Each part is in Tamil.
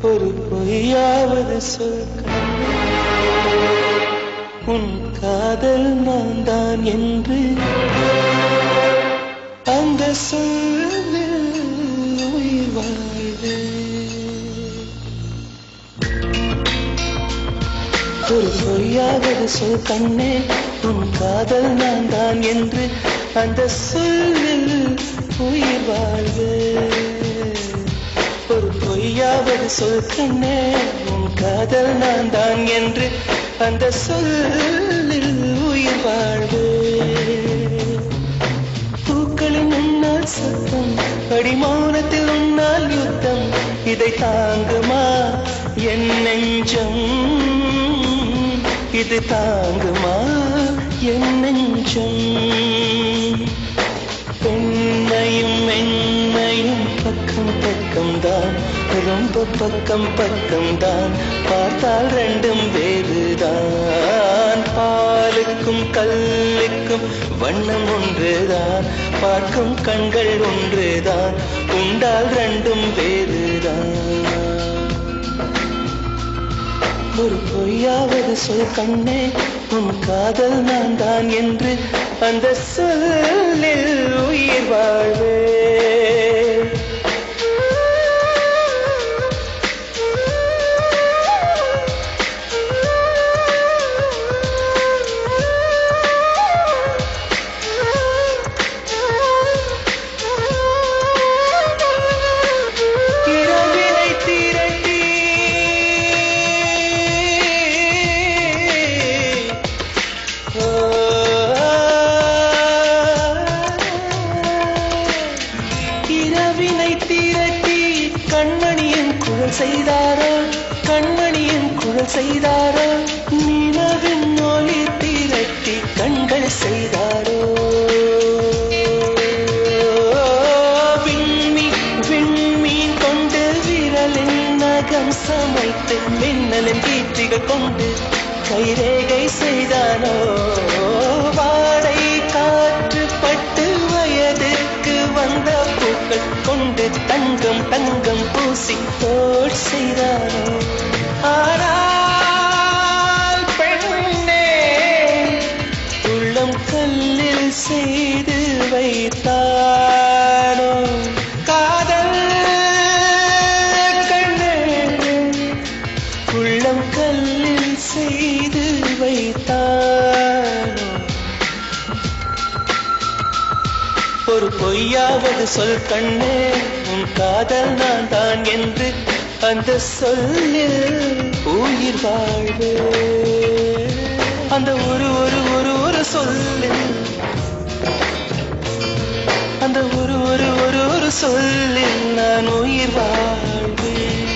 ஒரு பொய்யாவது சொல் உன் காதல் நான் தான் என்று அந்த சொல்லில் உயிர் வாழ்வே. ஒரு பொய்யாவது சொல் கண்ணே உன் காதல் நான் தான் என்று அந்த சொல்லில் உயிர் வாழ்வே. ஒரு பொய்யாவது சொல் கண்ணே உன் காதல் நான் தான் என்று அந்த சொல்லில் உயிர் வாழ்வே. பூக்களின் உன்னால் சத்தம் அடிமௌனத்தில் உன்னால் யுத்தம் இதை தாங்குமா என் நெஞ்சம், இது தாங்குமா என் நெஞ்சம். பெண்மையும் மென்மையும் பக்கம் பக்கம்தான், ரொம்ப பக்கம் பக்கம்தான், பார்த்தால் ரெண்டும் வேறுதான். பாலுக்கும் கல்லுக்கும் வண்ணம் ஒன்றுதான், பார்க்கும் கண்கள் ஒன்றுதான், உண்டால் ரெண்டும் வேறுதான். ஒரு பொய்யாவது சொல் கண்ணே உன் காதல் நான் தான் என்று அந்த சொல்லில் உயிர் வாழ்வே. இரவினை திரட்டி கண்மணியின் குழல் செய்தாரோ, கண்மணியின் குழல் செய்தாரோ, நிலவின் ஒளி திரட்டி கண்கள் செய்தாரோ. விண்மீன் கொண்டு விரலின் நகம் சமைத்து மின்னலின் கீர்த்திகள் கொண்டு கைரேகை செய்தானோ. வாடை காற்று பட்டு வயதுக்கு வந்த பூக்கள் கொண்டு தங்கம் தங்கம் பூசி தோல் செய்தானோ. ஆனால் பெண்ணே உள்ளம் கல்லில் செய்து வைத்தானோ காதல் கண்ணே, உள்ளம் கல்லில் செய்து வைத்தானோ. ஒரு பொய்யாவது சொல் கண்ணே உன் காதல் நான் தான் என்று அந்த சொல்லில் உயிர் வாழ்வே. அந்த ஒரு ஒரு ஒரு ஒரு சொல்லில், அந்த ஒரு ஒரு ஒரு ஒரு சொல்லில் நான் உயிர் வாழ்வேன்,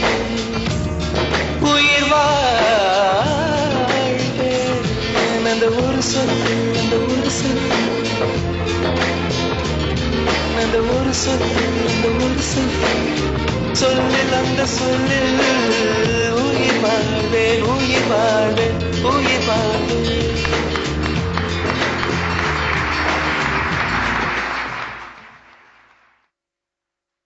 உயிர் வாழ்வேன். அந்த ஒரு சொல், அந்த ஒரு சொல், அந்த ஒரு சொல், அந்த ஒரு சொல், சொல்லில் அந்த சொல்லில் உயிர் வாழ்வேன், உயிர் வாழ்வேன், உயிர் வாழ்வேன்.